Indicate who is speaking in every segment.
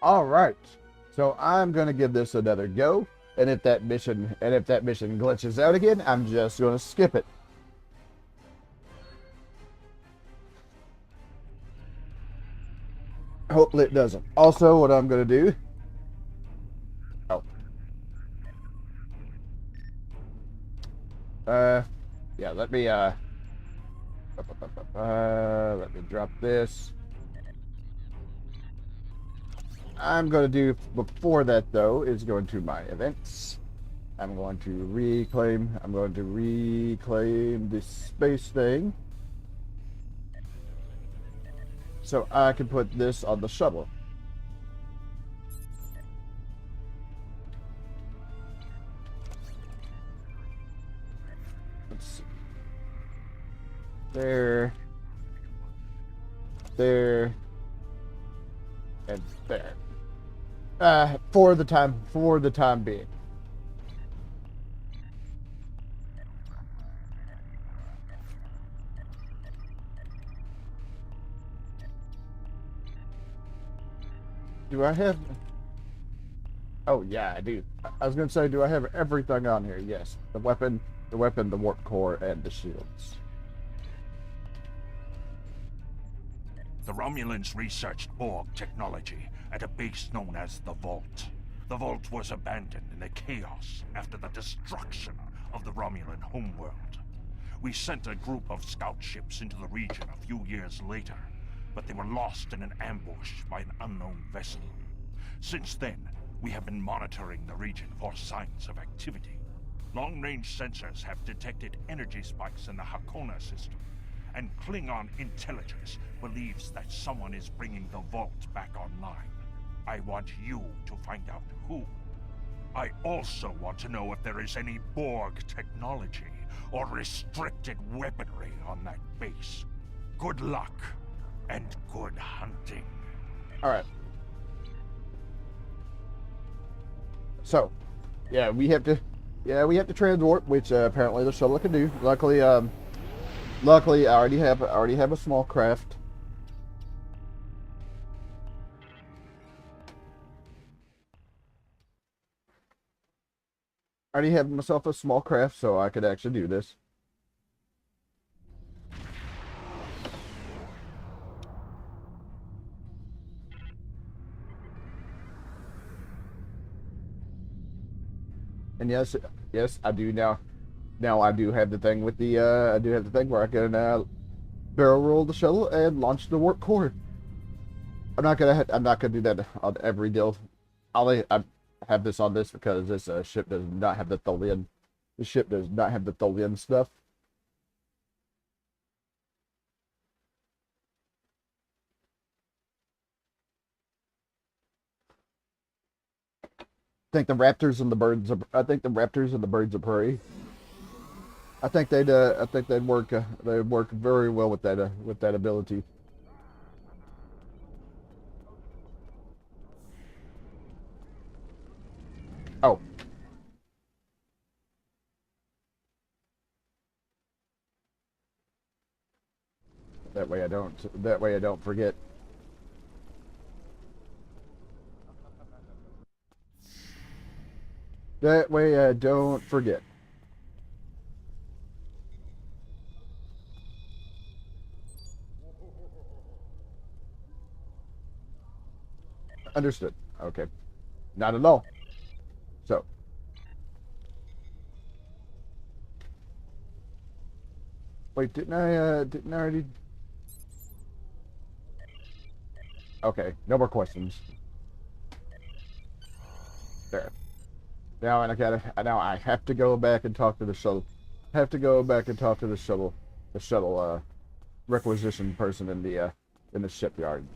Speaker 1: All right. So I'm gonna give this another go, and if that mission glitches out again, I'm just gonna skip it. Hopefully it doesn't. Also, what I'm gonna do. Oh. Uh. Yeah. Let me drop this. I'm going to do before that though is go into my events. I'm going to reclaim this space thing so I can put this on the shuttle. Let's see. There, there, and there. For the time being. Do I have? Oh yeah, I do. I was gonna say, do I have everything on here? Yes, the weapon, the warp core, and the shields.
Speaker 2: The Romulans researched Borg technology at a base known as the Vault. The Vault was abandoned in the chaos after the destruction of the Romulan homeworld. We sent a group of scout ships into the region a few years later, but they were lost in an ambush by an unknown vessel. Since then, we have been monitoring the region for signs of activity. Long-range sensors have detected energy spikes in the Hakona system, and Klingon intelligence believes that someone is bringing the Vault back online. I want you to find out who. I also want to know if there is any Borg technology or restricted weaponry on that base. Good luck, and good hunting.
Speaker 1: Alright. So, yeah, we have to transwarp, which apparently the shuttle can do. Luckily, I already have a small craft. I already have myself a small craft, so I could actually do this. And yes, I do now. Now I do have the thing with the I do have the thing where I can barrel roll the shuttle and launch the warp core. I'm not gonna do that on every deal. I have this on this because this ship does not have the Tholian. The ship does not have the Tholian stuff. I think the raptors and the birds. I think the raptors and the birds of prey. I think they'd work. They'd work very well with that ability. Oh, that way I don't. That way I don't forget. That way I don't forget. Understood. Okay. Not at all. So, wait, didn't I already? Okay, no more questions. There. Now I have to go back and talk to the shuttle. Have to go back and talk to the shuttle, requisition person in the shipyard.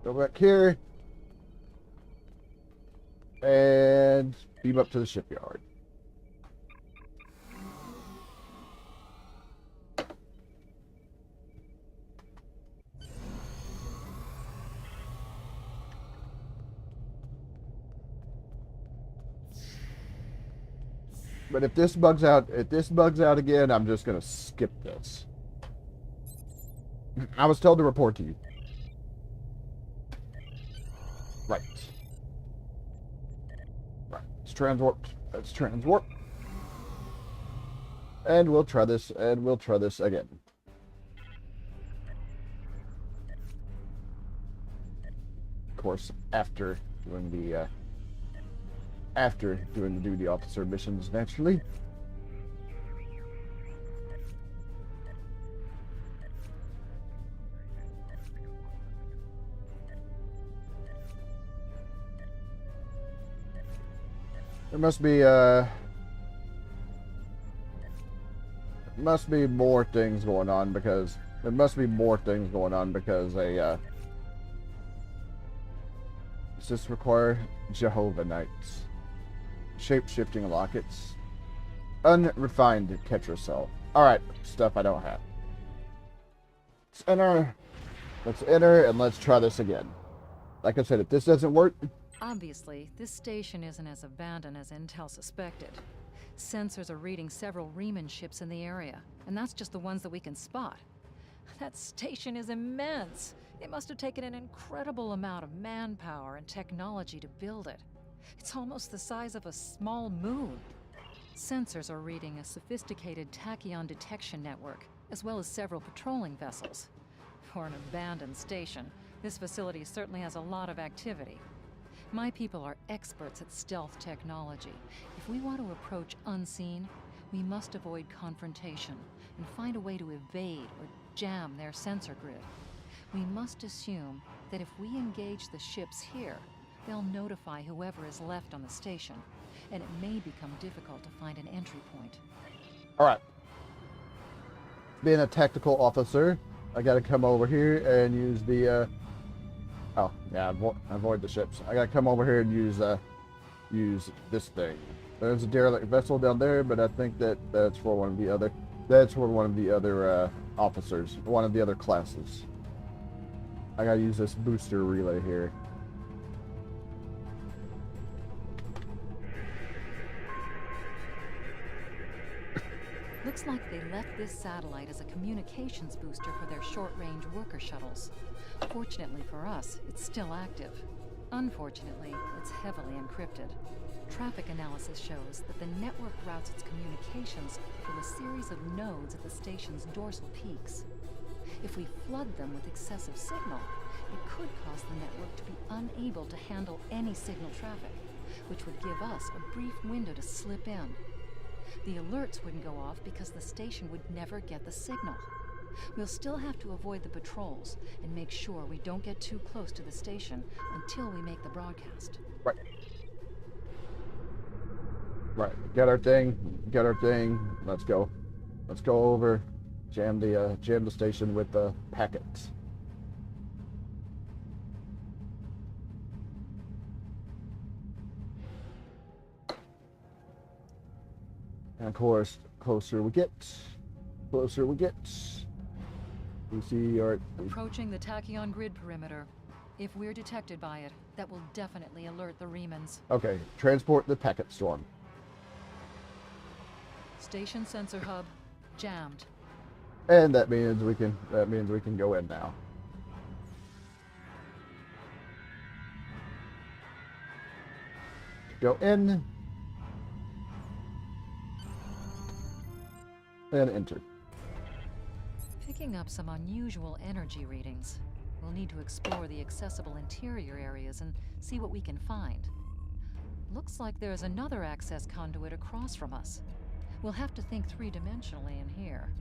Speaker 1: Go back here and beam up to the shipyard. But if this bugs out again, I'm just gonna skip this. I was told to report to you. Right. Right. It's transwarped. It's transwarped. And we'll try this, again. Of course, after doing the duty officer missions, naturally. There must be more things going on because does this require Jehovah Knights, shape-shifting lockets, unrefined tetracell. All right, stuff I don't have. Let's enter and let's try this again. Like I said, if this doesn't work.
Speaker 3: Obviously, this station isn't as abandoned as Intel suspected. Sensors are reading several Riemann ships in the area, and that's just the ones that we can spot. That station is immense. It must have taken an incredible amount of manpower and technology to build it. It's almost the size of a small moon. Sensors are reading a sophisticated tachyon detection network, as well as several patrolling vessels. For an abandoned station, this facility certainly has a lot of activity. My people are experts at stealth technology. If we want to approach unseen, we must avoid confrontation and find a way to evade or jam their sensor grid. We must assume that if we engage the ships here, they'll notify whoever is left on the station, and it may become difficult to find an entry point.
Speaker 1: All right. Being a tactical officer, I gotta come over here and use the oh, yeah, avoid the ships. I gotta come over here and use this thing. There's a derelict vessel down there, but I think that's for one of the other officers, one of the other classes. I gotta use this booster relay here.
Speaker 3: Looks like they left this satellite as a communications booster for their short-range worker shuttles. Fortunately for us, it's still active. Unfortunately, it's heavily encrypted. Traffic analysis shows that the network routes its communications through a series of nodes at the station's dorsal peaks. If we flood them with excessive signal, it could cause the network to be unable to handle any signal traffic, which would give us a brief window to slip in. The alerts wouldn't go off because the station would never get the signal. We'll still have to avoid the patrols and make sure we don't get too close to the station until we make the broadcast.
Speaker 1: Right. Right. Get our thing. Let's go. Let's go over. Jam the station with the packets. And of course, closer we get, we see our...
Speaker 3: Approaching the tachyon grid perimeter. If we're detected by it, that will definitely alert the Riemanns.
Speaker 1: Okay, transport the packet storm.
Speaker 3: Station sensor hub jammed.
Speaker 1: And that means we can go in now. Go in. And enter.
Speaker 3: Picking up some unusual energy readings. We'll need to explore the accessible interior areas and see what we can find. Looks like there's another access conduit across from us. We'll have to think three-dimensionally in here.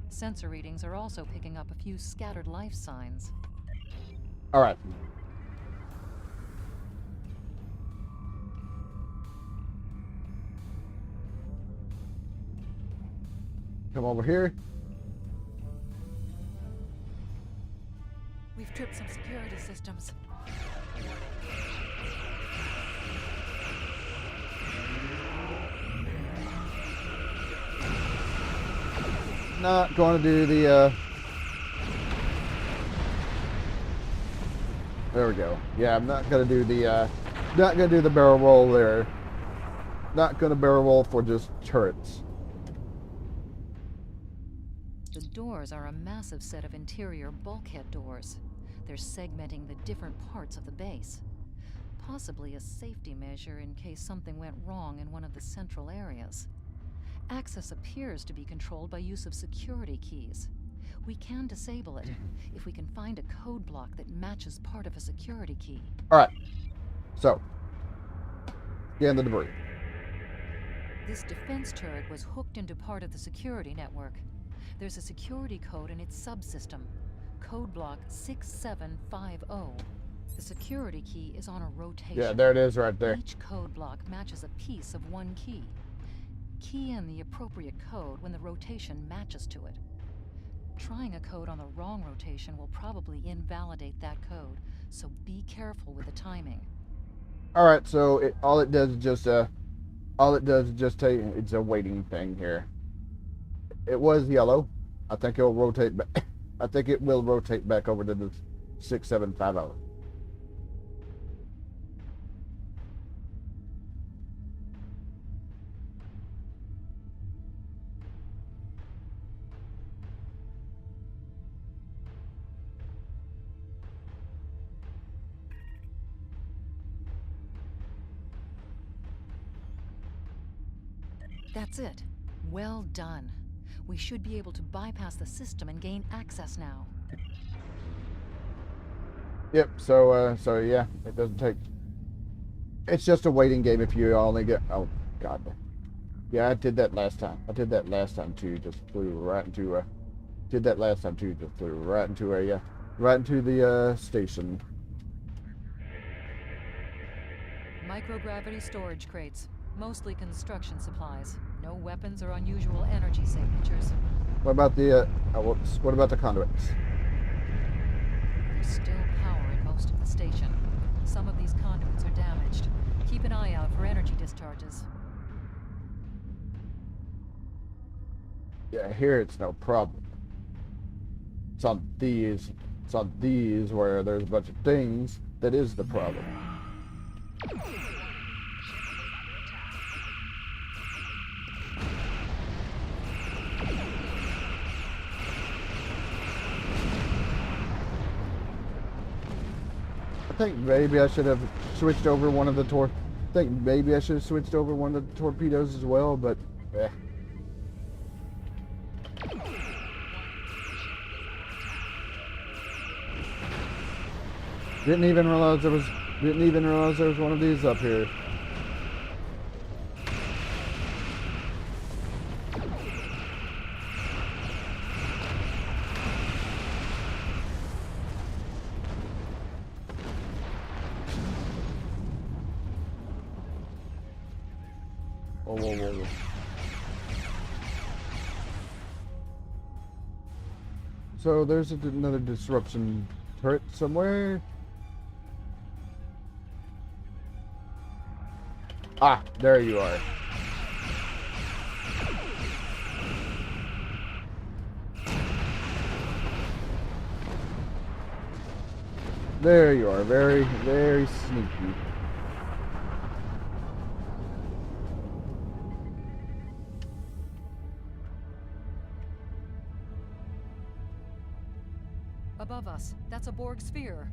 Speaker 3: Sensor readings are also picking up a few scattered life signs.
Speaker 1: All right. Come over here.
Speaker 3: We've tripped some security systems.
Speaker 1: Not going to do the there we go. Yeah, I'm not going to do the barrel roll there. not gonna barrel roll for just turrets.
Speaker 3: The doors are a massive set of interior bulkhead doors. They're segmenting the different parts of the base. Possibly a safety measure in case something went wrong in one of the central areas. Access appears to be controlled by use of security keys. We can disable it if we can find a code block that matches part of a security key.
Speaker 1: Alright. So. Scan the debris.
Speaker 3: This defense turret was hooked into part of the security network. There's a security code in its subsystem. Code block 6750. The security key is on a rotation.
Speaker 1: Yeah, there it is right there.
Speaker 3: Each code block matches a piece of one key. Key in the appropriate code when the rotation matches to it. Trying a code on the wrong rotation will probably invalidate that code, so be careful with the timing.
Speaker 1: Alright, so all it does is just take, it's a waiting thing here. It was yellow. I think it'll rotate back. I think it will rotate back over to the 6750.
Speaker 3: That's it. Well done. We should be able to bypass the system and gain access now.
Speaker 1: Yep, so yeah, it doesn't take... It's just a waiting game if you only get... Oh, God. Yeah, I did that last time. I did that last time, too. Just flew right into a... Did that last time, too. Just flew right into a... right into the, station.
Speaker 3: Microgravity storage crates. Mostly construction supplies. No weapons or unusual energy signatures.
Speaker 1: What about the, what about the conduits?
Speaker 3: There's still power in most of the station. Some of these conduits are damaged. Keep an eye out for energy discharges.
Speaker 1: Yeah, here it's no problem. It's on these where there's a bunch of things that is the problem. I think maybe I should have switched over one of the torpedoes as well, but eh. Didn't even realize there was one of these up here. Whoa. So there's another disruption turret somewhere. Ah, there you are. There you are. Very, very sneaky.
Speaker 3: Above us, that's a Borg sphere.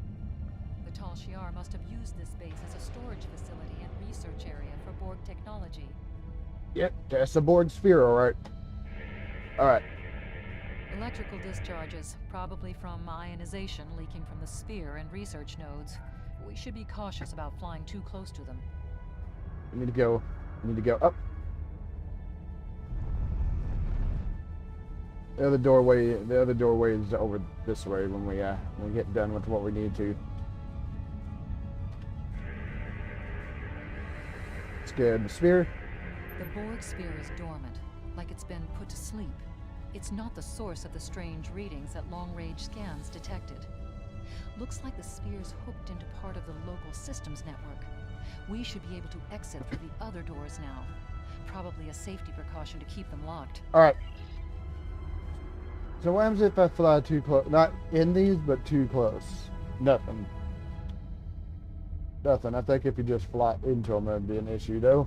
Speaker 3: The Tal Shiar must have used this base as a storage facility and research area for Borg technology.
Speaker 1: Yep, that's a Borg sphere, alright. Alright.
Speaker 3: Electrical discharges, probably from ionization leaking from the sphere and research nodes. We should be cautious about flying too close to them.
Speaker 1: We need to go up. The other doorway is over this way when we get done with what we need to. Scan the sphere.
Speaker 3: The Borg sphere is dormant, like it's been put to sleep. It's not the source of the strange readings that long-range scans detected. Looks like the sphere's hooked into part of the local systems network. We should be able to exit through the other doors now. Probably a safety precaution to keep them locked.
Speaker 1: Alright. So what happens if I fly too close? Not in these, but too close. Nothing. I think if you just fly into them, that'd be an issue, though.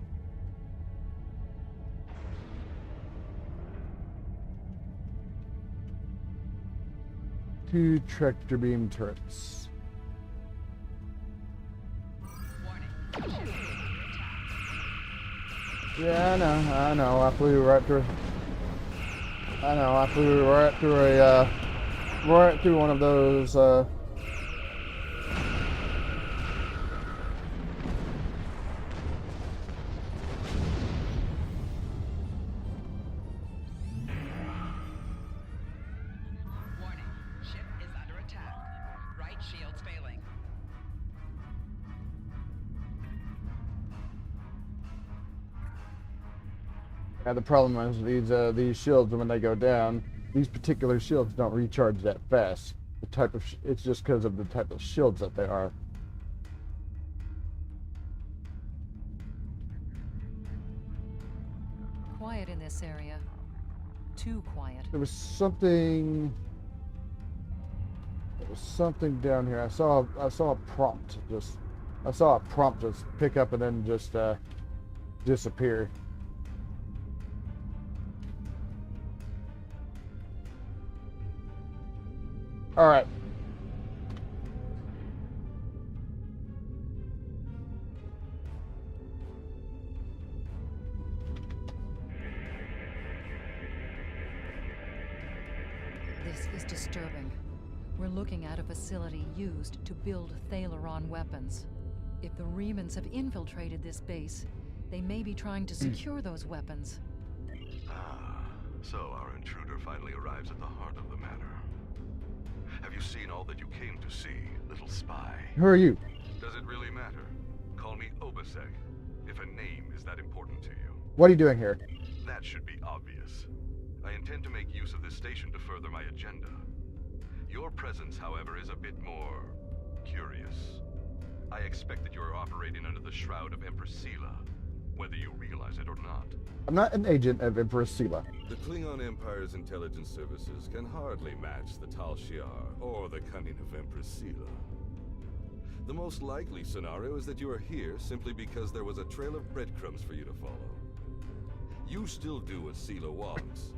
Speaker 1: 2 tractor beam turrets. Yeah, I know. I flew right through. I flew right through one of those. Yeah, the problem is these shields, when they go down, these particular shields don't recharge that fast. It's just because of the type of shields that they are.
Speaker 3: Quiet in this area. Too quiet.
Speaker 1: There was something down here. I saw a prompt just pick up and then just disappear. All right.
Speaker 3: This is disturbing. We're looking at a facility used to build Thaleron weapons. If the Remans have infiltrated this base, they may be trying to secure those weapons.
Speaker 4: Ah, so our intruder finally arrives at the heart of the matter. Have you seen all that you came to see, little spy?
Speaker 1: Who are you?
Speaker 4: Does it really matter? Call me Obasek, if a name is that important to you.
Speaker 1: What are you doing here?
Speaker 4: That should be obvious. I intend to make use of this station to further my agenda. Your presence, however, is a bit more curious. I expect that you are operating under the shroud of Empress Sela, whether you realize it or not.
Speaker 1: I'm not an agent of Empress Sela.
Speaker 5: The Klingon Empire's intelligence services can hardly match the Tal Shiar or the cunning of Empress Sela. The most likely scenario is that you are here simply because there was a trail of breadcrumbs for you to follow. You still do what Sela wants,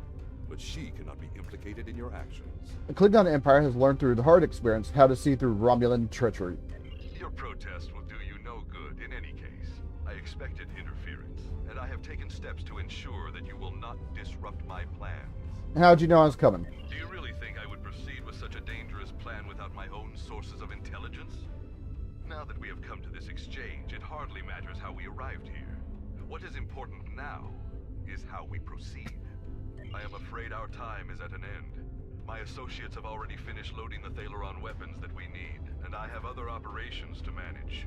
Speaker 5: but she cannot be implicated in your actions.
Speaker 1: The Klingon Empire has learned through the hard experience how to see through Romulan treachery.
Speaker 4: Your protest will do you no good in any case. I expected interference, and I have taken steps to ensure that you will not disrupt my plans.
Speaker 1: How'd you know I was coming?
Speaker 4: Do you really think I would proceed with such a dangerous plan without my own sources of intelligence? Now that we have come to this exchange, it hardly matters how we arrived here. What is important now is how we proceed. I am afraid our time is at an end. My associates have already finished loading the Thaleron weapons that we need, and I have other operations to manage.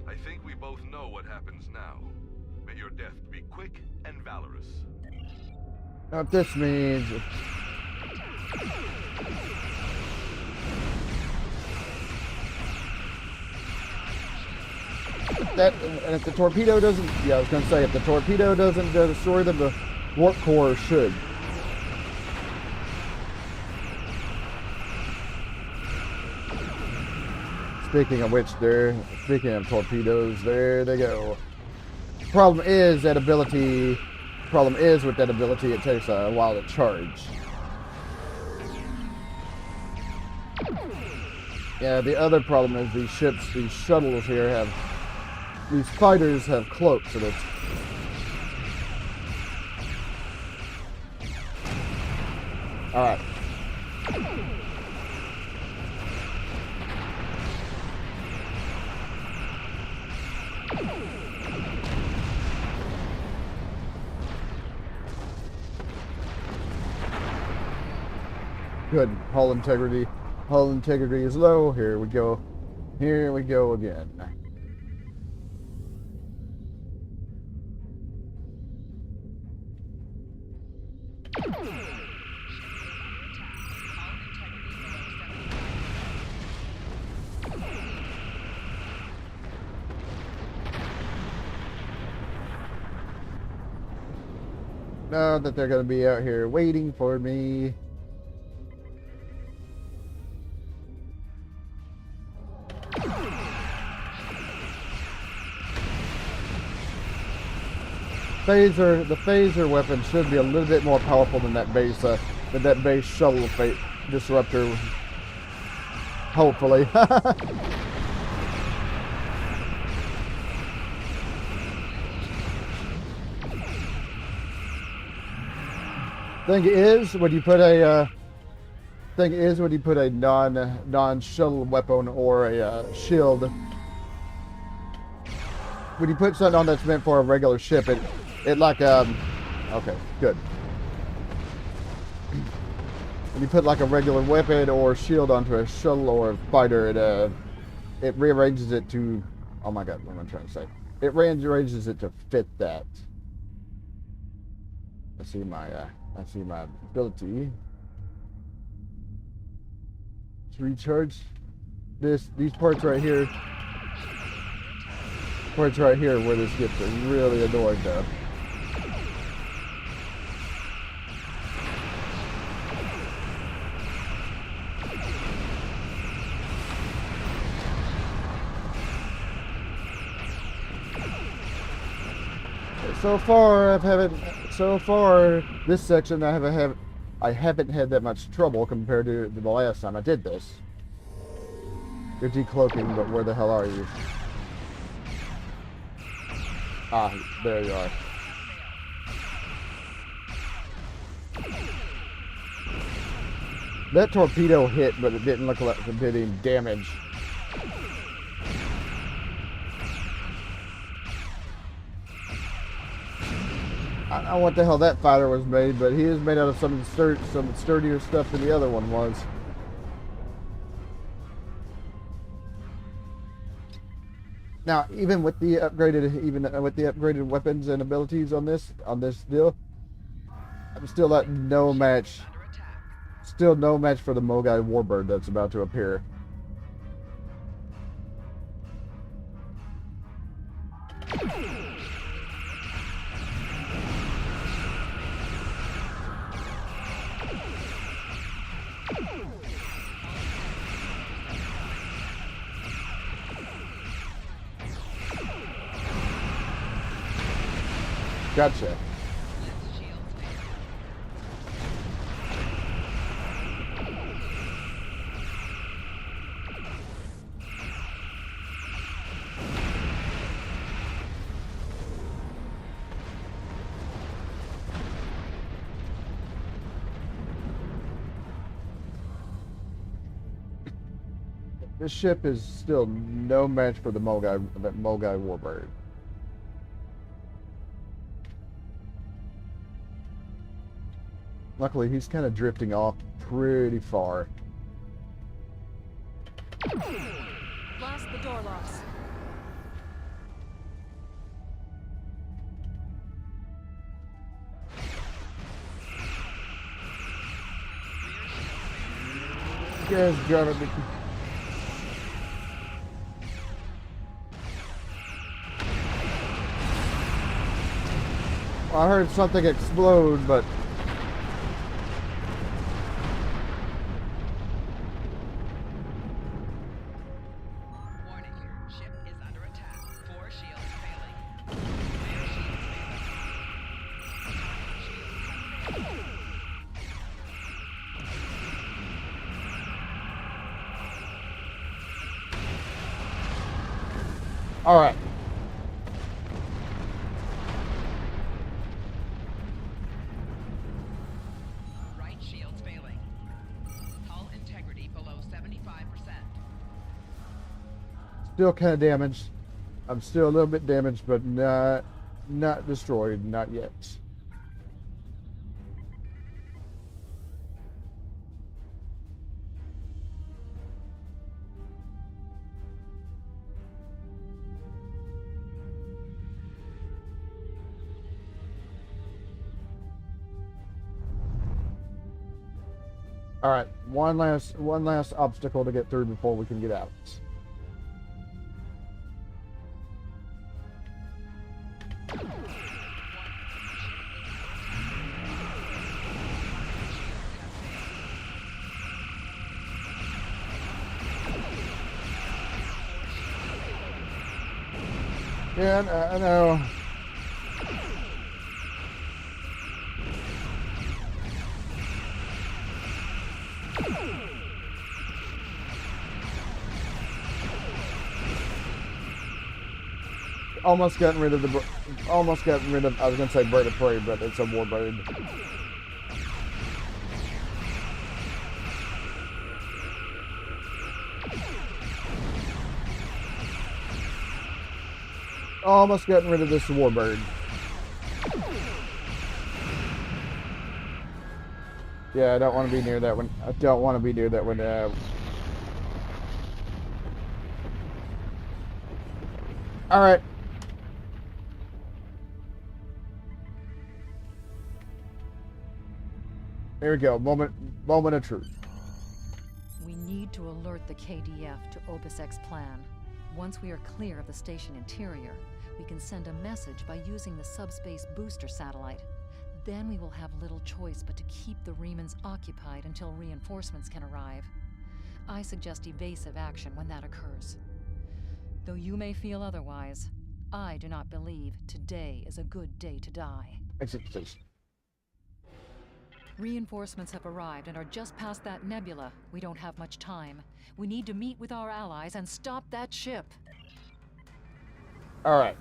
Speaker 4: I think we both know what happens now. May your death be quick and valorous.
Speaker 1: What this means... and if the torpedo doesn't... Yeah, I was going to say, if the torpedo doesn't destroy them, the warp core should. Speaking of which, speaking of torpedoes, there they go. Problem is with that ability, it takes a while to charge. Yeah, the other problem is these shuttles here these fighters have cloaks, and it's... Alright. Good. Hull integrity. Hull integrity is low. Here we go. Here we go again. Know that they're going to be out here waiting for me. The phaser weapon should be a little bit more powerful than that base shuttle disruptor. Hopefully. Thing is, when you put a non-shuttle weapon or a shield, when you put something on that's meant for a regular ship, it like okay, good. When you put like a regular weapon or shield onto a shuttle or a fighter, it rearranges it to, oh my god, what am I trying to say? It rearranges it to fit that. I see my ability to recharge these parts right here. Parts right here where this gets really annoying though. So far, this section I haven't had that much trouble compared to the last time I did this. You're decloaking, but where the hell are you? Ah, there you are. That torpedo hit, but it didn't look like it did any damage. I don't know what the hell that fighter was made, but he is made out of some sturdier stuff than the other one was. Now, even with the upgraded weapons and abilities on this deal, I'm still at no match. Still no match for the Mogai Warbird that's about to appear. Gotcha. This ship is still no match for the Mogai Warbird. Luckily, he's kind of drifting off pretty far.
Speaker 3: Blast the door locks.
Speaker 1: You guys driving me. I heard something explode, but all right.
Speaker 6: Right shield's failing. Hull integrity below 75%.
Speaker 1: Still kind of damaged. I'm still a little bit damaged, but not destroyed, not yet. All right, one last obstacle to get through before we can get out. Yeah, I know. Almost gotten rid of the. Almost gotten rid of. I was gonna say bird of prey, but it's a warbird. Almost gotten rid of this warbird. Yeah, I don't want to be near that one. I don't want to be near that one. All right. There we go. Moment of truth.
Speaker 3: We need to alert the KDF to Obisek's plan. Once we are clear of the station interior, we can send a message by using the subspace booster satellite. Then we will have little choice but to keep the Remans occupied until reinforcements can arrive. I suggest evasive action when that occurs. Though you may feel otherwise, I do not believe today is a good day to die.
Speaker 1: Exit station.
Speaker 3: Reinforcements have arrived and are just past that nebula. We don't have much time. We need to meet with our allies and stop that ship.
Speaker 1: All right.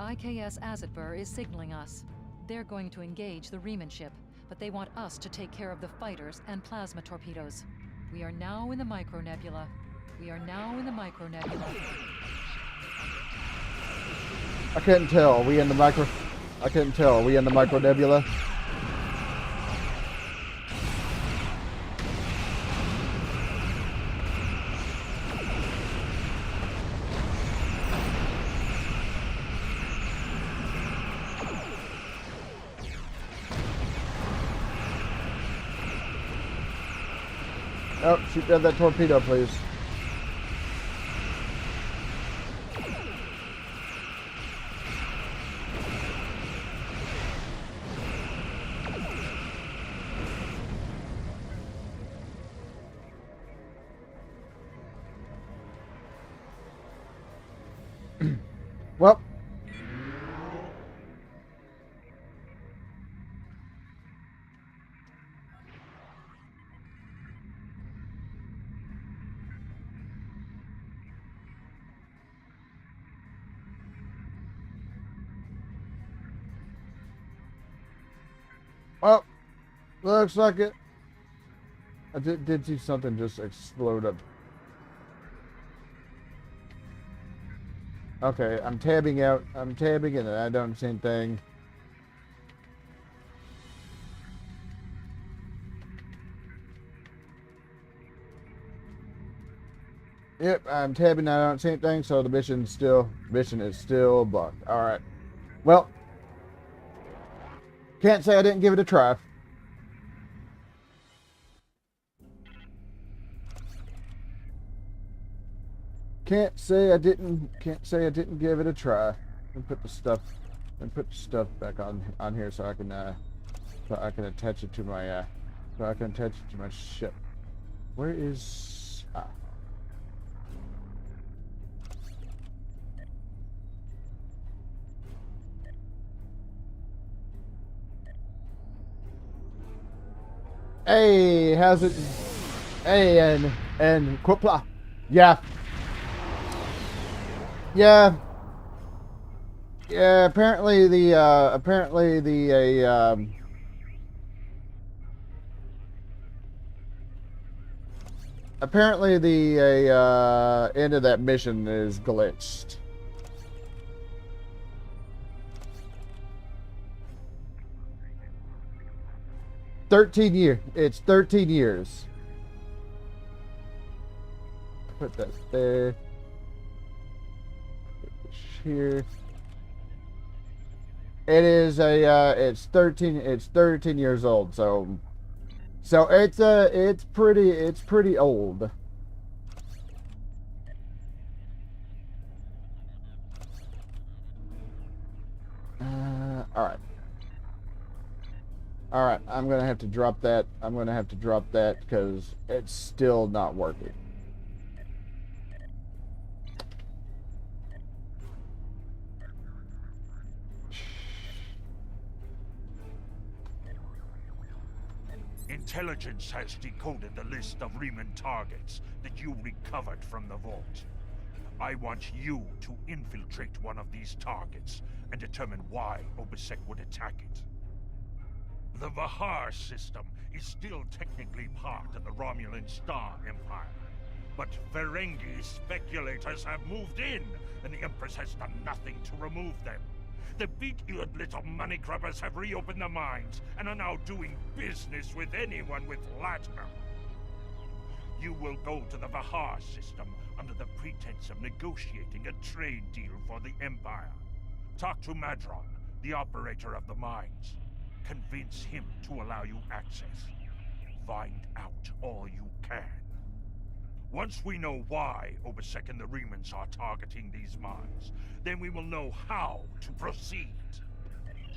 Speaker 3: IKS Azatbur is signaling us. They're going to engage the Reman ship, but they want us to take care of the fighters and plasma torpedoes. We are now in the micronebula.
Speaker 1: I couldn't tell. Are we in the micro? I couldn't tell. Are we in the micronebula? Oh, shoot down that torpedo, please. Well, looks like it. I did see something just explode up. Okay, I'm tabbing out. I'm tabbing and I don't see anything. Yep, I'm tabbing. I don't see anything. So the mission is still bugged. All right. Well, can't say I didn't give it a try. Can't say I didn't give it a try. And put the stuff back on here so I can attach it to my ship. Where is Hey, how's it? Hey, and Qapla. Yeah. Yeah. Yeah, apparently the end of that mission is glitched. It's 13 years. Put that there. Put this here. It is it's 13 years old, so it's pretty old. All right, I'm gonna have to drop that. Because it's still not working.
Speaker 2: Intelligence has decoded the list of Riemann targets that you recovered from the vault. I want you to infiltrate one of these targets and determine why Obisek would attack it. The Vahar system is still technically part of the Romulan Star Empire, but Ferengi speculators have moved in, and the Empress has done nothing to remove them. The big-eared little money grubbers have reopened the mines and are now doing business with anyone with latinum. You will go to the Vahar system under the pretense of negotiating a trade deal for the Empire. Talk to Madron, the operator of the mines. Convince him to allow you access. Find out all you can. Once we know why Obisek and the Riemans are targeting these mines, then we will know how to proceed.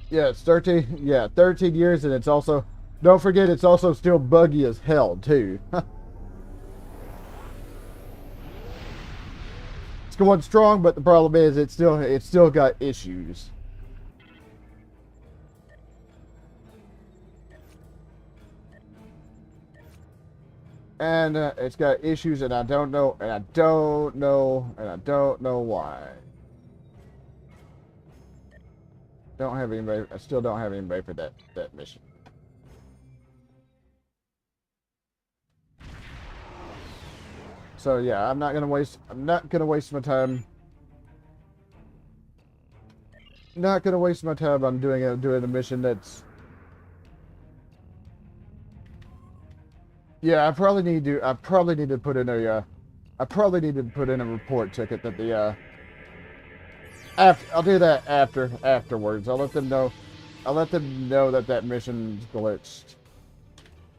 Speaker 1: Yeah, it's 13. Yeah, 13 years, and it's also. Don't forget, it's also still buggy as hell too. It's going strong, but the problem is it's still got issues. And it's got issues, and I don't know why. Don't have anybody. I still don't have anybody for that mission. So yeah, I'm not gonna waste my time. Not gonna waste my time on doing a mission that's. Yeah, I probably need to put in a report ticket that the I'll do that afterwards. I'll let them know that mission's glitched.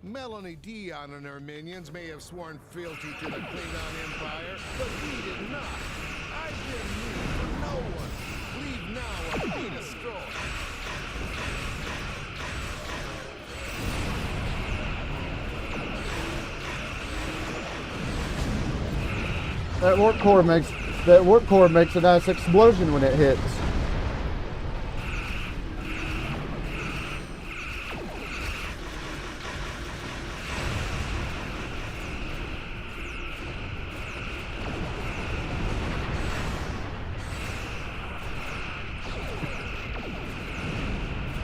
Speaker 7: Melanie Dion and her minions may have sworn fealty to the Klingon Empire, but we did not. I've been mean for no one. Leave now or be destroyed.
Speaker 1: That warp core makes a nice explosion when it hits.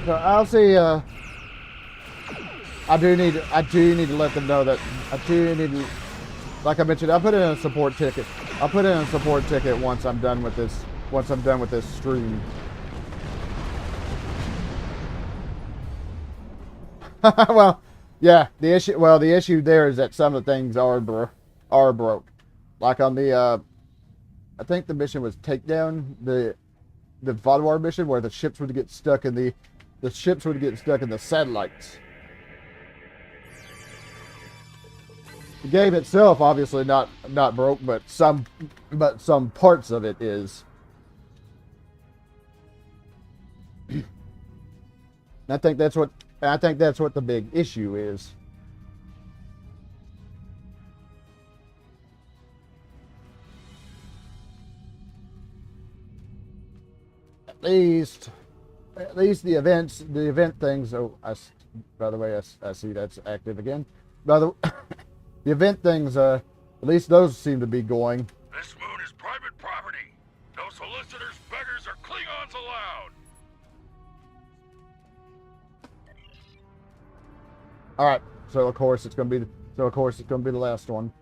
Speaker 1: So I'll see. I do need to let them know that like I mentioned, I'll put in a support ticket. I'll put in a support ticket once I'm done with this. Once I'm done with this stream. Well, yeah. The issue there is that some of the things are broke. Like on the, I think the mission was takedown, the Vaadwaur mission, where the ships would get stuck in the satellites. The game itself, obviously not broke, but some parts of it is. I think that's what the big issue is. At least the event things. Oh, by the way, I see that's active again. By the the event things, at least those seem to be going.
Speaker 2: This moon is private property. No solicitors, beggars, or Klingons allowed.
Speaker 1: All right, so of course it's gonna be the last one.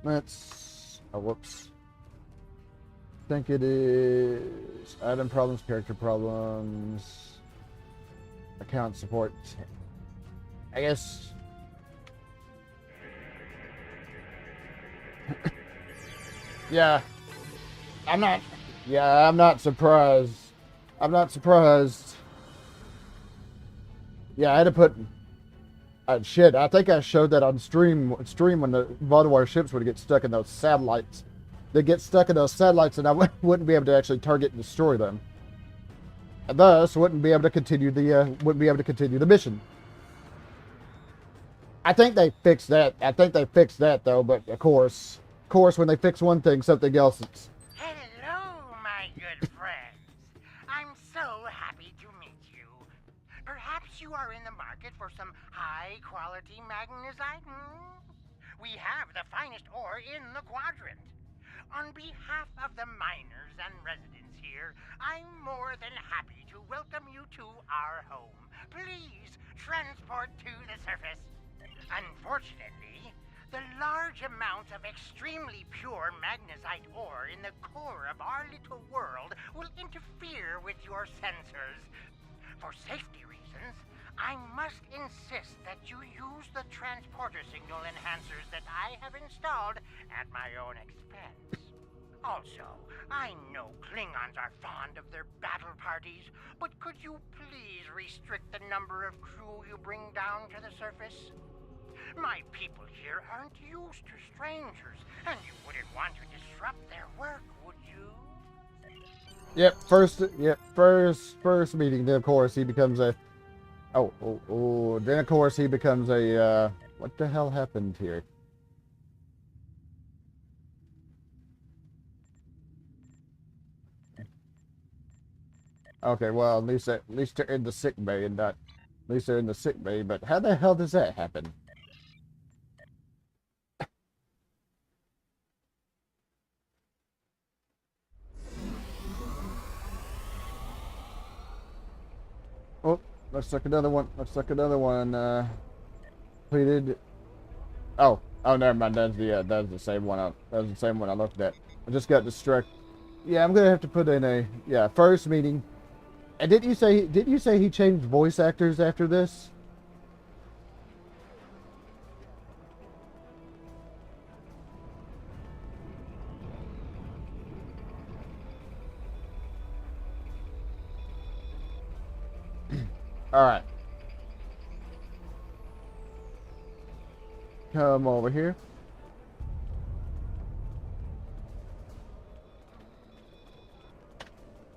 Speaker 1: Let's. Oh, whoops. I think it is item problems, character problems, account support. I guess. Yeah, I'm not surprised. Yeah, I had to put. Shit, I think I showed that on stream when the Vaadwaur ships would get stuck in those satellites. They get stuck in those satellites, and I wouldn't be able to actually target and destroy them, and thus wouldn't be able to continue the mission. I think they fixed that. Though, but of course, when they fix one thing, something else.
Speaker 8: Hello, my good friends. I'm so happy to meet you. Perhaps you are in the market for some high-quality magnesite? We have the finest ore in the quadrant. On behalf of the miners and residents here, I'm more than happy to welcome you to our home. Please transport to the surface. Unfortunately, the large amount of extremely pure magnesite ore in the core of our little world will interfere with your sensors. For safety reasons, I must insist that you use the transporter signal enhancers that I have installed at my own expense. Also, I know Klingons are fond of their battle parties, but could you please restrict the number of crew you bring down to the surface? My people here aren't used to strangers, and you wouldn't want to disrupt their work, would you?
Speaker 1: First meeting. Then of course he becomes a. Then of course he becomes a. What the hell happened here? Okay, well at least they're in the sick bay and not. At least they're in the sick bay. But how the hell does that happen? Oh, let's check another one. Completed. Oh, never mind. That's the same one. That's the same one I looked at. I just got distracted. Yeah, I'm gonna have to put in a first meeting. And didn't you say he changed voice actors after this? All right. Come over here.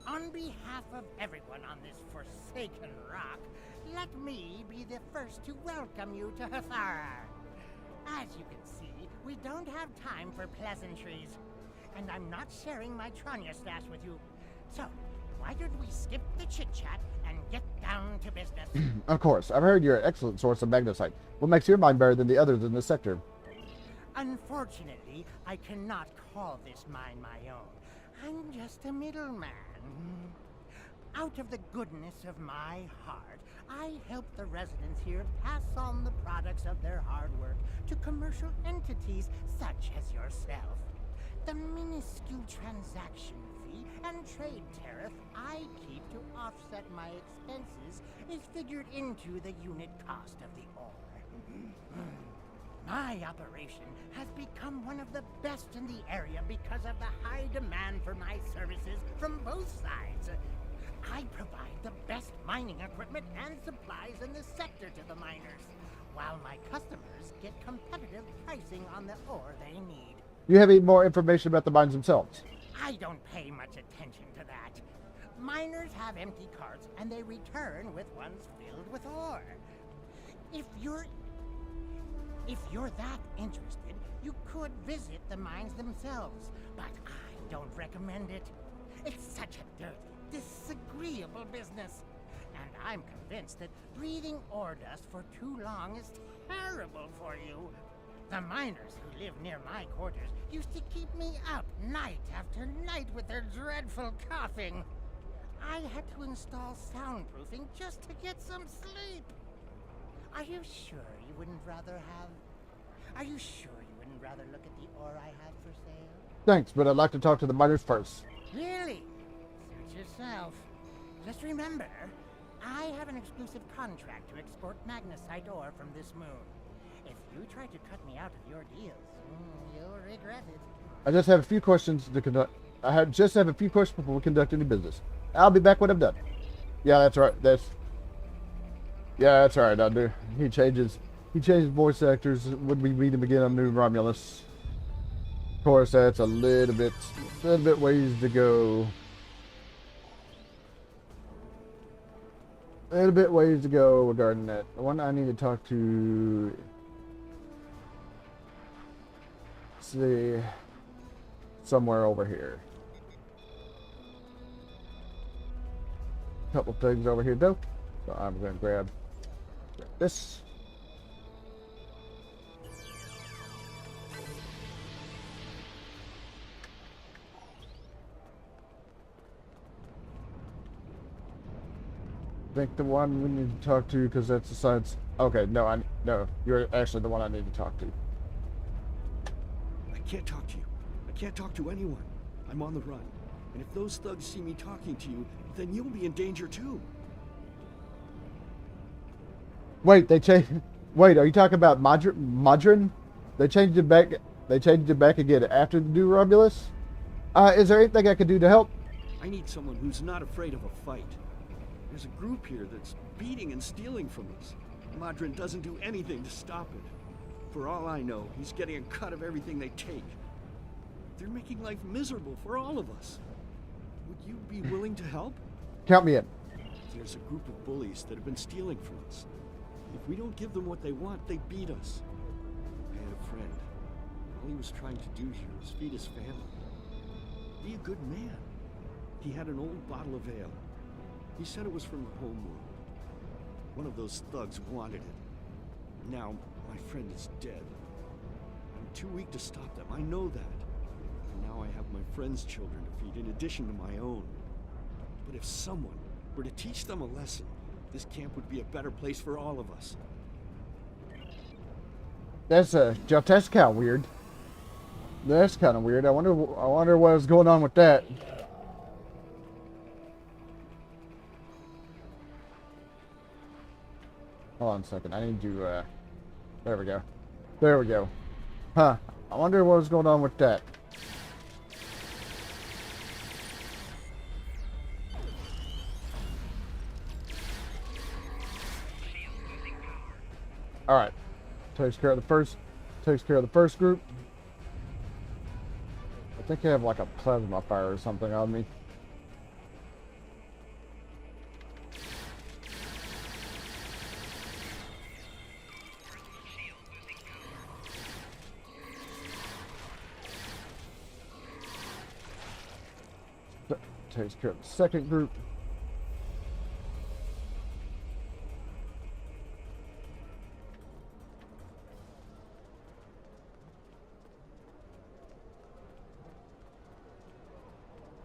Speaker 8: On behalf of everyone on this forsaken rock, let me be the first to welcome you to Hathara. As you can see, we don't have time for pleasantries, and I'm not sharing my Tranya stash with you. So, why don't we skip the chit-chat and get down to business?
Speaker 1: Of course. I've heard you're an excellent source of magnesite. What makes your mine better than the others in this sector?
Speaker 8: Unfortunately, I cannot call this mine my own. I'm just a middleman. Out of the goodness of my heart, I help the residents here pass on the products of their hard work to commercial entities such as yourself. The minuscule transaction fee and trade tariff I keep to offset my expenses is figured into the unit cost of the ore. My operation has become one of the best in the area because of the high demand for my services from both sides. I provide the best mining equipment and supplies in the sector to the miners, while my customers get competitive pricing on the ore they need.
Speaker 1: Do you have any more information about the mines themselves?
Speaker 8: I don't pay much attention to that. Miners have empty carts and they return with ones filled with ore. If you're that interested, you could visit the mines themselves, but I don't recommend it. It's such a dirty, disagreeable business, and I'm convinced that breathing ore dust for too long is terrible for you. The miners who live near my quarters used to keep me up night after night with their dreadful coughing. I had to install soundproofing just to get some sleep. Are you sure you wouldn't rather look at the ore I have for sale?
Speaker 1: Thanks, but I'd like to talk to the miners first.
Speaker 8: Really? Suit yourself. Just remember, I have an exclusive contract to export magnesite ore from this moon. If you try to cut me out of your deals, you'll regret it.
Speaker 1: I just have a few questions to conduct. Just have a few questions before we conduct any business. I'll be back when I'm done. Yeah, that's right. That's right. I'll do. He changes voice actors when we meet him again on New Romulus. Of course, that's a little bit ways to go. A little bit ways to go regarding that. The one I need to talk to. See, somewhere over here. Couple things over here though. So I'm gonna grab this. I think the one we need to talk to, because that's the science. Okay, no, you're actually the one I need to talk to.
Speaker 9: I can't talk to you. I can't talk to anyone. I'm on the run. And if those thugs see me talking to you, then you'll be in danger too.
Speaker 1: Wait, they changed. Wait, are you talking about Modron? They changed it back. They changed it back again after the new Romulus. Is there anything I could do to help?
Speaker 9: I need someone who's not afraid of a fight. There's a group here that's beating and stealing from us. Modron doesn't do anything to stop it. For all I know, he's getting a cut of everything they take. They're making life miserable for all of us. Would you be willing to help?
Speaker 1: Count me in.
Speaker 9: There's a group of bullies that have been stealing from us. If we don't give them what they want, they beat us. I had a friend. All he was trying to do here was feed his family. Be a good man. He had an old bottle of ale. He said it was from the homeworld. One of those thugs wanted it. Now, my friend is dead. I'm too weak to stop them, I know that. And now I have my friend's children to feed in addition to my own. But if someone were to teach them a lesson, this camp would be a better place for all of us.
Speaker 1: That's kind of weird. That's kind of weird. I wonder what was going on with that. Hold on a second. I need to, there we go. There we go. Huh. I wonder what was going on with that. Alright. Takes care of the first group. I think I have like a plasma fire or something on me. Takes care of the second group.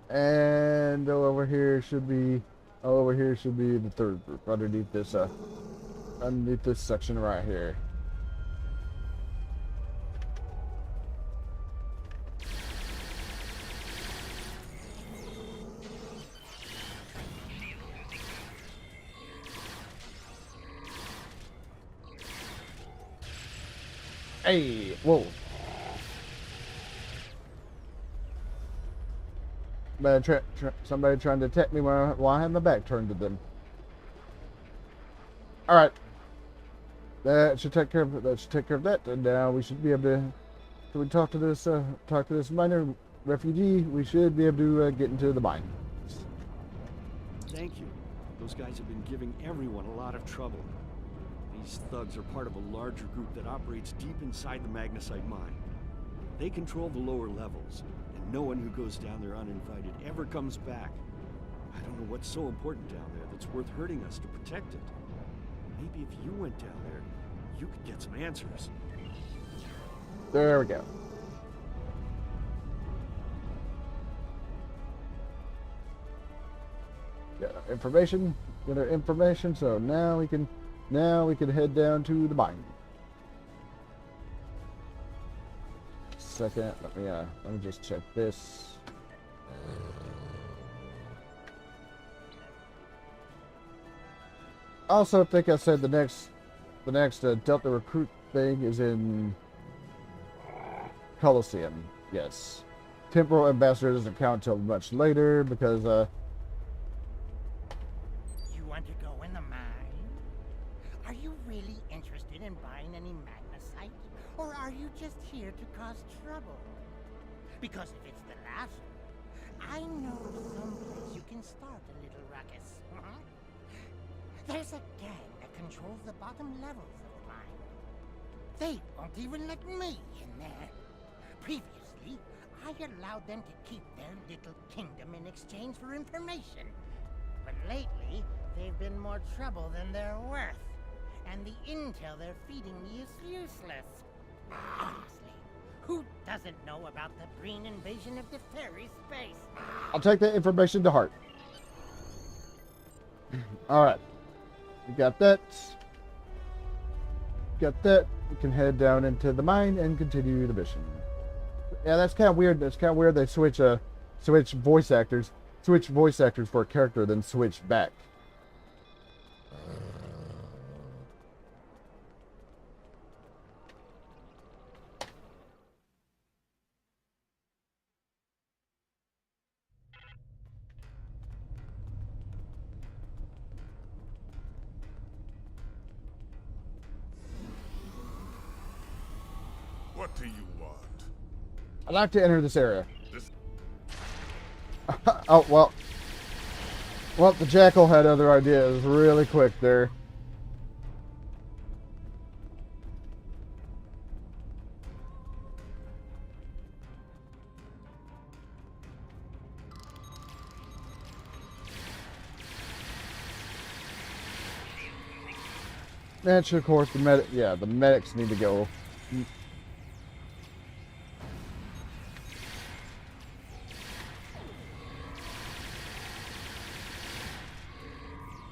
Speaker 1: And over here should be the third group underneath this section right here. Hey, whoa. Somebody trying to attack me while I have my back turned to them. Alright. That should take care of that. And now we should be able to, so we talk to this miner refugee, we should be able to get into the mine.
Speaker 9: Thank you. Those guys have been giving everyone a lot of trouble. These thugs are part of a larger group that operates deep inside the magnesite mine. They control the lower levels, and no one who goes down there uninvited ever comes back. I don't know what's so important down there that's worth hurting us to protect it. Maybe if you went down there, you could get some answers.
Speaker 1: There we go. Got our information, so now we can head down to the mine. Second, let me just check this. Also, I think I said the next Delta recruit thing is in Coliseum. Yes, Temporal Ambassador doesn't count until much later because
Speaker 8: You want to go in the mine? Are you really interested in buying any magnesite? Or are you just here to cause trouble? Because if it's the latter, I know someplace you can start a little ruckus. There's a gang that controls the bottom levels of the mine. They won't even let me in there. Previously, I allowed them to keep their little kingdom in exchange for information. But lately, they've been more trouble than they're worth. And the intel they're feeding me is useless. Honestly, who doesn't know about the green invasion of the fairy space?
Speaker 1: I'll take that information to heart. Alright. We got that. Got that. We can head down into the mine and continue the mission. Yeah, that's kind of weird. That's kind of weird. They switch voice actors for a character, then switch back.
Speaker 7: What do you want?
Speaker 1: I'd like to enter this area. Oh, well. Well, the Jackal had other ideas really quick there. And of course, the medics need to go.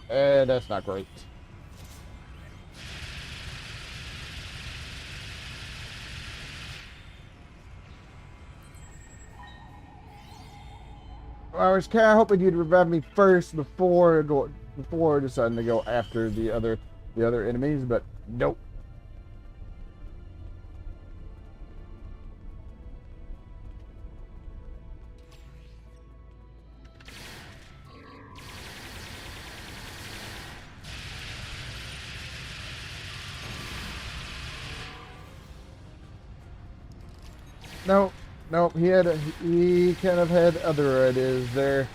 Speaker 1: And that's not great. I was kind of hoping you'd revive me first before deciding to go after the other enemies, but nope. Nope, he kind of had other ideas there.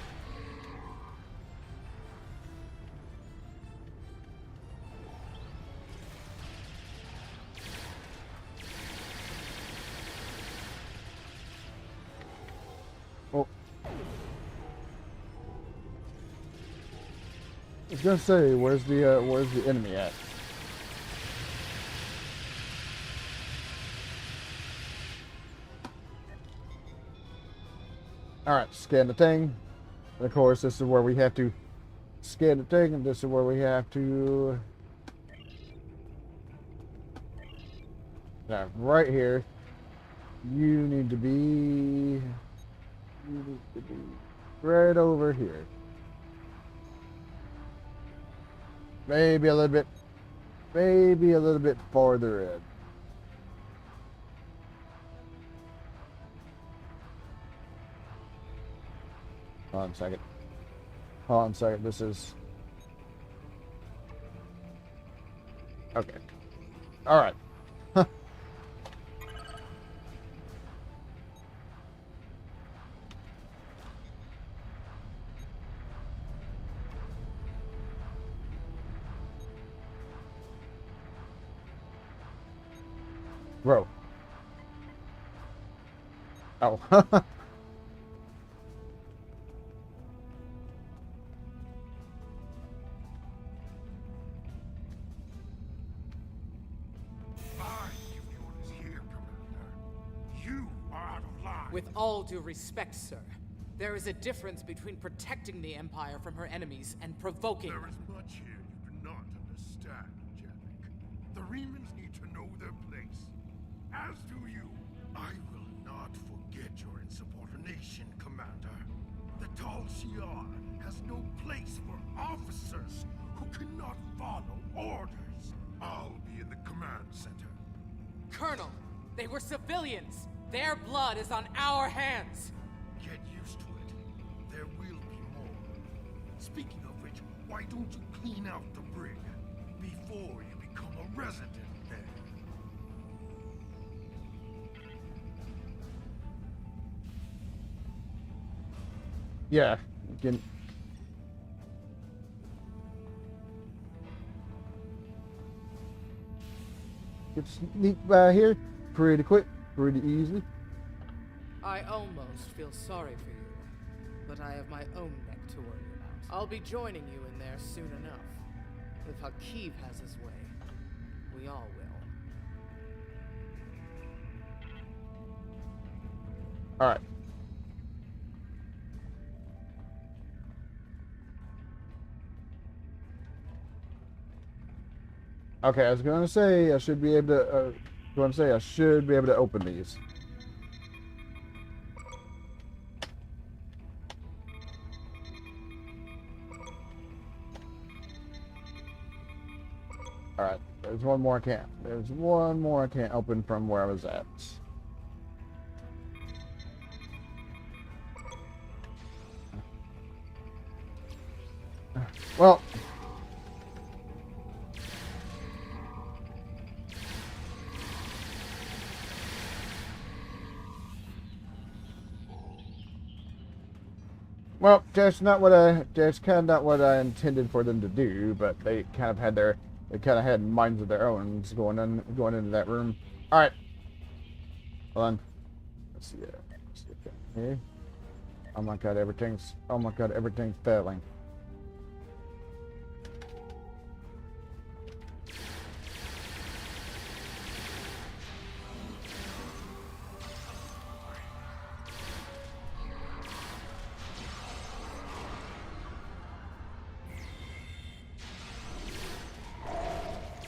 Speaker 1: Oh. I was gonna say, where's the enemy at? Alright, scan the thing. And of course, this is where we have to scan the thing, and this is where we have to... Now, right here, you need to be right over here. Maybe a little bit farther in. Hold on a second. This is... Okay. Alright. Bro. Oh.
Speaker 10: With all due respect, sir, there is a difference between protecting the Empire from her enemies and provoking
Speaker 7: There
Speaker 10: them.
Speaker 7: is much here you do not understand, Janek. The Remans need to know their place. As do you. I will not forget your insubordination, Commander. The Tal Shiar has no place for officers who cannot follow orders. I'll be in the command center.
Speaker 10: Colonel, they were civilians. Their blood is on our hands.
Speaker 7: Get used to it. There will be more. Speaking of which, why don't you clean out the brig before you become a resident there?
Speaker 1: Yeah. You can... Get sneak by here pretty quick. Pretty easily.
Speaker 10: I almost feel sorry for you, but I have my own neck to worry about. I'll be joining you in there soon enough. If Hakeem has his way, we all will.
Speaker 1: Alright. Okay, I was going to say I should be able to. I should be able to open these. All right, there's one more I can't. There's one more I can't open from where I was at. Well. Well, that's kind of not what I intended for them to do, but they kind of had minds of their own going into that room. All right, hold on. Let's see. Okay. Oh my God, everything's failing.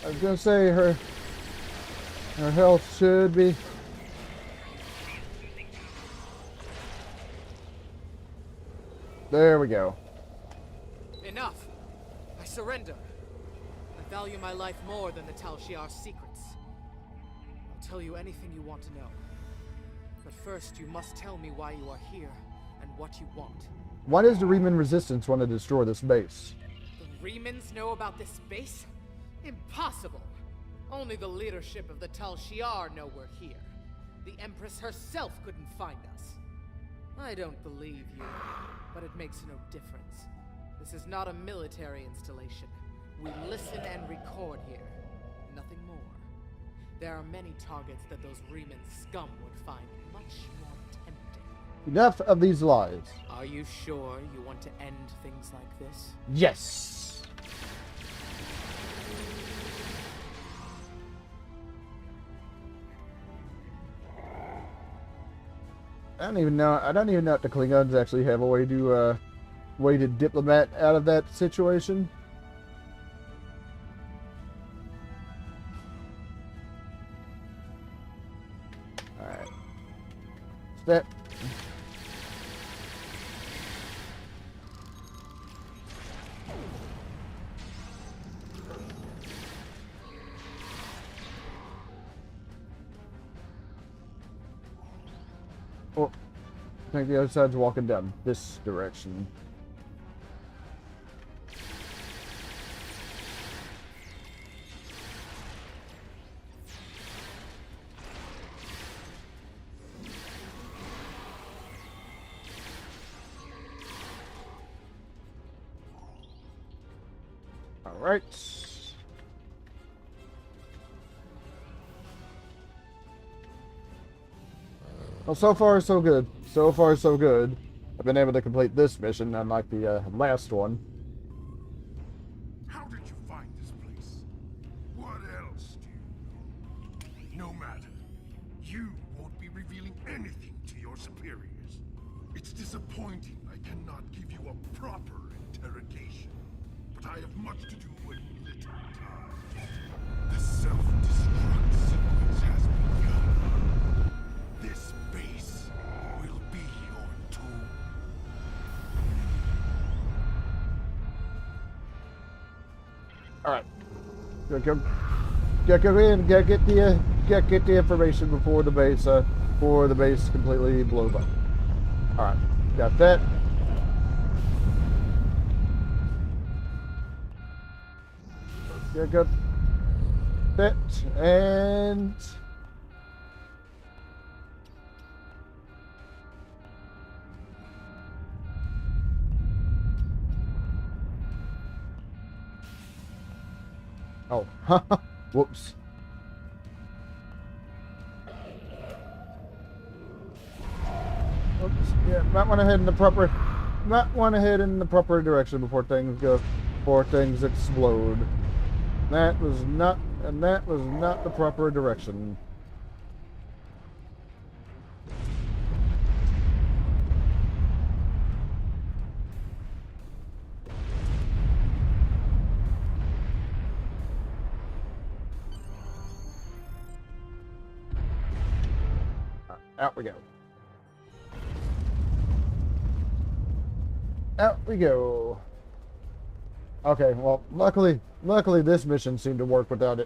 Speaker 1: I was gonna say her health should be. There we go.
Speaker 10: Enough! I surrender. I value my life more than the Tal Shiar's secrets. I'll tell you anything you want to know. But first, you must tell me why you are here and what you want.
Speaker 1: Why does the Riemann Resistance want to destroy this base?
Speaker 10: The Riemans know about this base? Impossible! Only the leadership of the Tal Shiar know we're here. The Empress herself couldn't find us. I don't believe you, but it makes no difference. This is not a military installation. We listen and record here. Nothing more. There are many targets that those Riemann scum would find much more tempting.
Speaker 1: Enough of these lies.
Speaker 10: Are you sure you want to end things like this?
Speaker 1: Yes. I don't even know if the Klingons actually have a way to diplomat out of that situation. All right. Step. Oh, I think the other side's walking down this direction. All right. Well, so far so good. So far so good. I've been able to complete this mission, unlike the last one.
Speaker 7: How did you find this place? What else do you know? No matter. You won't be revealing anything to your superiors. It's disappointing I cannot give you a proper interrogation. But I have much to do with little time. The self-destruct sequence has begun. This base will be your tomb.
Speaker 1: All right. Go in. Get the information before the base completely blows up. All right. Got that. Got that and. Oh, whoops. Oops, yeah, might want to head in the proper not want to head in the proper direction before things explode. That was not the proper direction. Out we go. Out we go. Okay, well, luckily this mission seemed to work without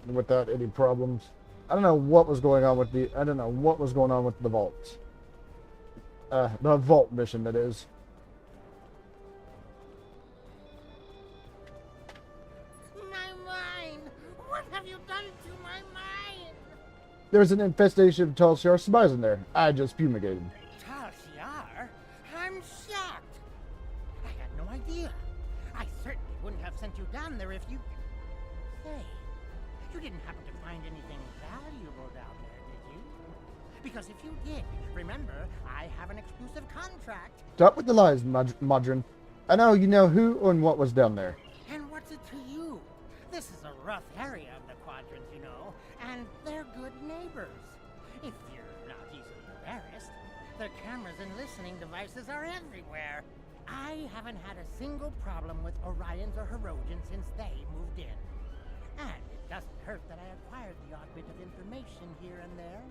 Speaker 1: any problems. I don't know what was going on with the vault. The vault mission, that is.
Speaker 8: My mind! What have you done to my mind?
Speaker 1: There's an infestation of Talshar spies in there. I just fumigated.
Speaker 8: Talshar? I'm shocked. I had no idea. I certainly wouldn't have sent you down there if you... Say, you didn't happen to find anything valuable down there, did you? Because if you did, remember, I have an exclusive contract.
Speaker 1: Stop with the lies, Modron. I know you know who and what was down there.
Speaker 8: And what's it to you? This is a rough area of the quadrant, you know, and they're good neighbors. If you're not easily embarrassed, the cameras and listening devices are everywhere. I haven't had a single problem with Orions or Herodians since they moved in. And it doesn't hurt that I acquired the odd bit of information here and there.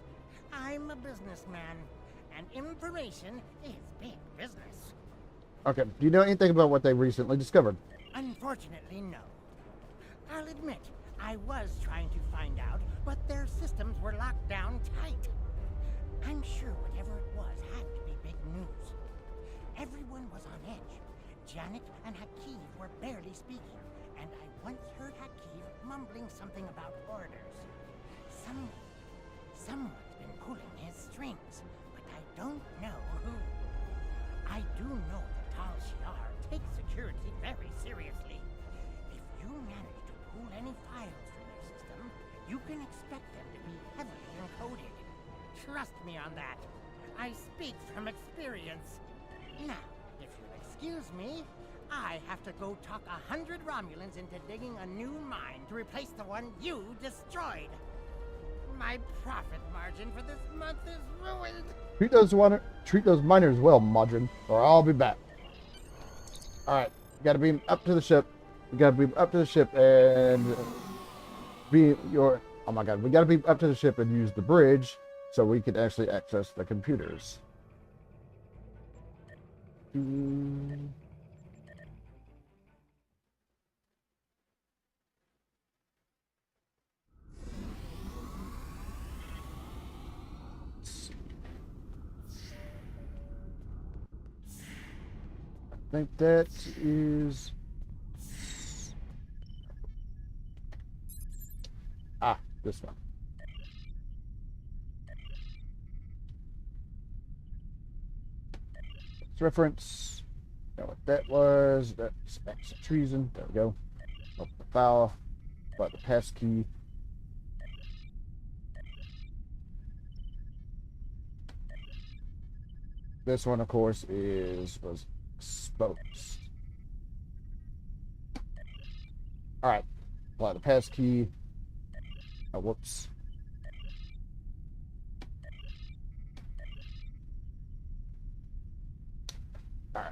Speaker 8: I'm a businessman, and information is big business.
Speaker 1: Okay, do you know anything about what they recently discovered?
Speaker 8: Unfortunately, no. I'll admit, I was trying to find out, but their systems were locked down tight. I'm sure whatever it was had to be big news. Everyone was on edge. Janet and Hakeev were barely speaking, and I once heard Hakeev mumbling something about orders. Someone's been pulling his strings, but I don't know who. I do know that Tal Shiar takes security very seriously. If you manage to pull any files from their system, you can expect them to be heavily encoded. Trust me on that. I speak from experience. Now, if you'll excuse me, I have to go talk 100 Romulans into digging a new mine to replace the one you destroyed. My profit margin for this month is ruined.
Speaker 1: Treat those miners well, Modron, or I'll be back. Alright, gotta beam up to the ship. We gotta beam up to the ship and oh my god, we gotta beam up to the ship and use the bridge so we can actually access the computers. I think that is... this one. Reference. Know what that was. That's acts of treason. There we go. Open the file. About the pass key. This one, of course, was exposed. All right. Apply the pass key. Oh, whoops. All right.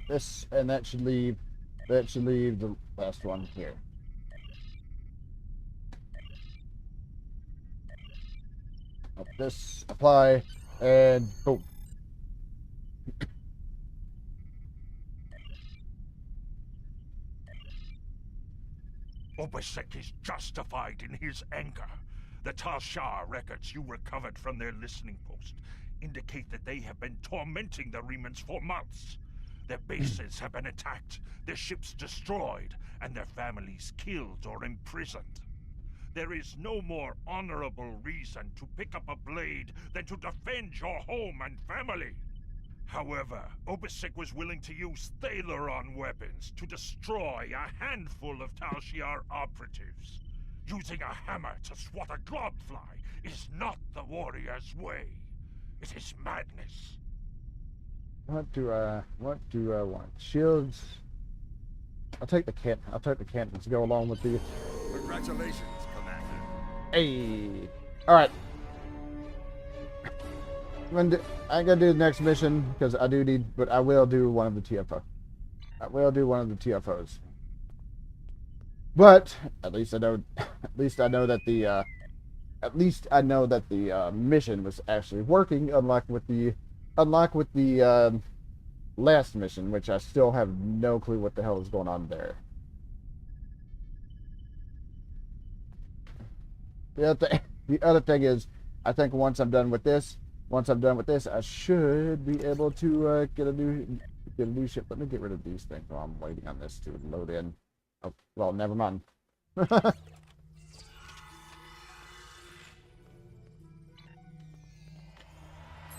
Speaker 1: This, and that should leave the last one here. This, apply, and boom.
Speaker 2: Obasek is justified in his anger. The Talshar records you recovered from their listening post indicate that they have been tormenting the Remans for months. Their bases have been attacked, their ships destroyed, and their families killed or imprisoned. There is no more honorable reason to pick up a blade than to defend your home and family. However, Obisik was willing to use Thaleron weapons to destroy a handful of Tal Shiar operatives. Using a hammer to swat a globfly is not the warrior's way. It is madness.
Speaker 1: What do I want? Shields. I'll take the cannons to go along with the.
Speaker 5: Congratulations, Commander.
Speaker 1: Hey. All right. I ain't gonna do the next mission because I do need, but I will do one of the TFOs. I will do one of the TFOs. But at least I know. At least I know that the. At least I know that the mission was actually working, unlike with the last mission, which I still have no clue what the hell is going on there. The other thing is, I think once I'm done with this, I should be able to get a new ship. Let me get rid of these things while I'm waiting on this to load in. Oh, well, never mind.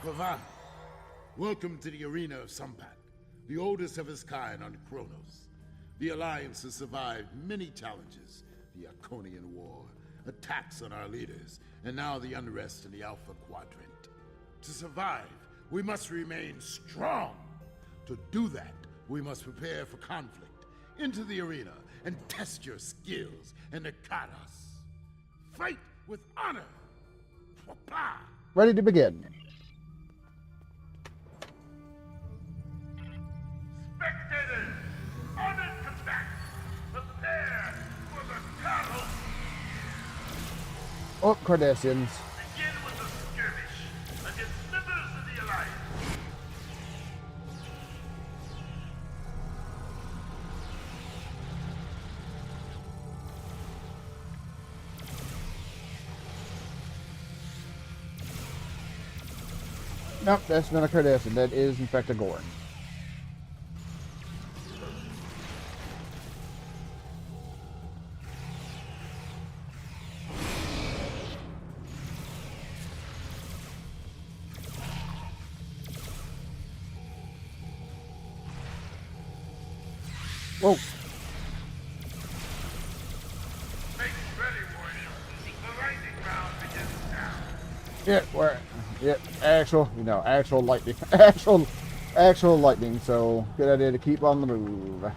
Speaker 11: Kovan, welcome to the arena of Sompek, the oldest of its kind on Kronos. The Alliance has survived many challenges: the Iconian War, attacks on our leaders, and now the unrest in the Alpha Quadrant. To survive, we must remain strong. To do that, we must prepare for conflict, enter the arena, and test your skills and the Karas. Fight with honor! Qapla!
Speaker 1: Ready to begin.
Speaker 2: Spectators, honored combatants, prepare for the battle.
Speaker 1: Oh, Cardassians.
Speaker 2: Begin with the skirmish against members of the Alliance.
Speaker 1: Nope, that's not a Cardassian. That is, in fact, a Gorn. Whoa.
Speaker 2: Make ready, warrior. The lightning round begins now.
Speaker 1: Yeah, actual lightning. actual lightning, so good idea to keep on the move.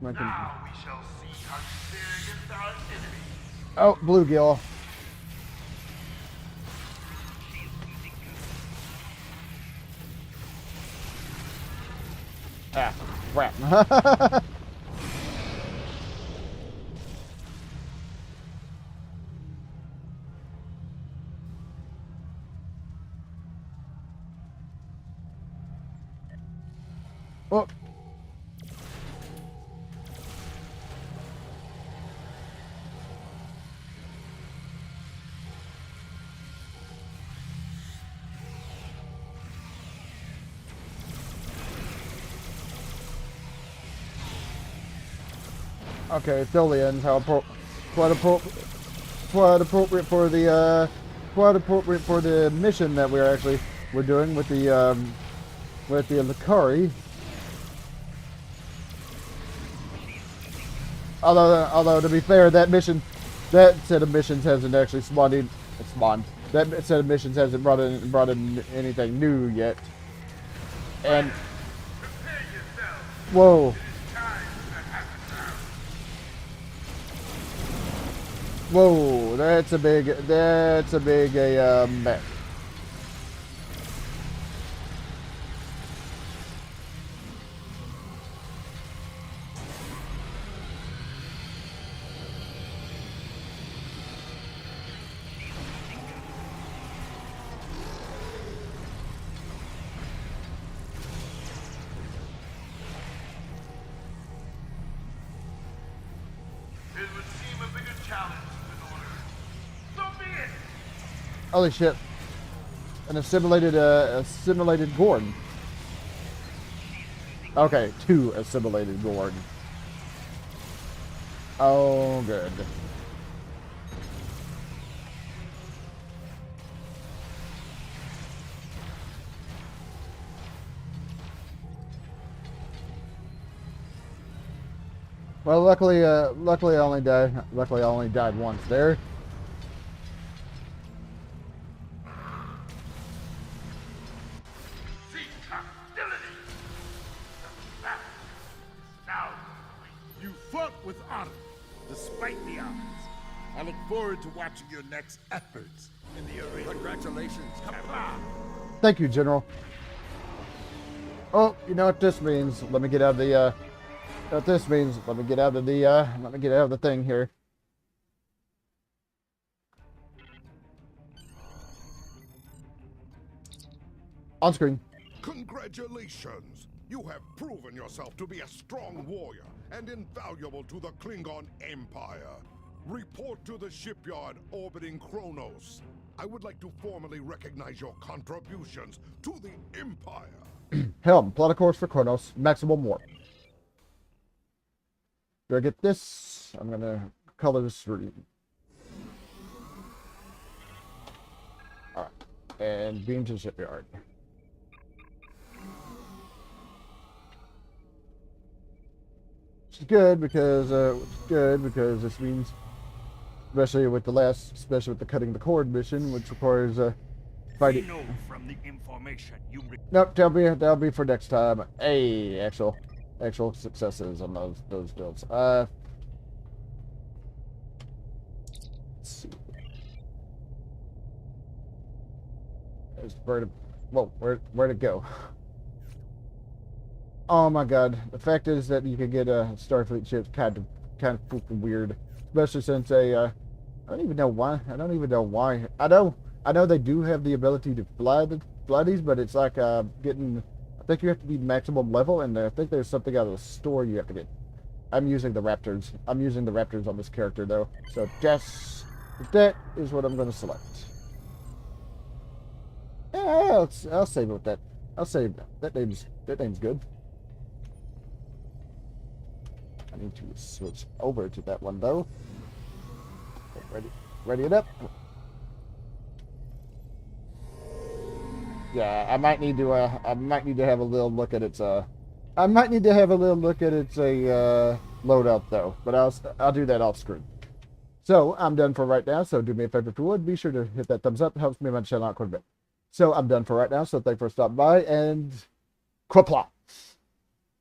Speaker 2: Now we shall see how you fare against our enemy.
Speaker 1: Oh, bluegill. Ah, crap. Oh. Okay, Tholians, quite appropriate for the mission that we're doing with the Lakari. Although to be fair, that set of missions hasn't actually spawned. That set of missions hasn't brought in anything new yet. And whoa. Whoa, that's a big mech.
Speaker 2: It would seem a bigger challenge in order. So be it.
Speaker 1: Holy shit! An assimilated Gorn. Okay, 2 assimilated Gorn. Oh, good. Well, luckily I only died once there.
Speaker 11: You fought with honor, despite the odds. I look forward to watching your next efforts in the arena. Congratulations, Qapla!
Speaker 1: Thank you, General. Oh, you know what this means? Let me get out of the what this means? Let me get out of the thing here. On screen.
Speaker 7: Congratulations! You have proven yourself to be a strong warrior and invaluable to the Klingon Empire. Report to the shipyard orbiting Kronos. I would like to formally recognize your contributions to the Empire.
Speaker 1: Helm, plot a course for Kronos. Maximum warp. Do I get this? I'm gonna color the screen. Alright. And beam to the shipyard. Which is good because this means, especially with the cutting the cord mission, which requires fighting.
Speaker 2: We know from the information you.
Speaker 1: Nope, that'll be for next time. Hey, actual successes on those builds. Let's see. There's the bird. Whoa, where'd it go? Oh my God! The fact is that you can get a Starfleet ship kind of freaking weird, especially since I don't even know why. I know they do have the ability to fly these, but it's like getting. I think you have to be maximum level, and I think there's something out of the store you have to get. I'm using the Raptors. I'm using the Raptors on this character though, so that is what I'm going to select. Yeah, I'll save it with that. I'll save that name's good. I need to switch over to that one though. Okay, ready it up. Yeah, I might need to have a little look at its loadout though, but I'll do that off screen. So I'm done for right now. So do me a favor if you would, be sure to hit that thumbs up. It helps me on my channel out quite a bit. So I'm done for right now. So thanks for stopping by, and Qapla.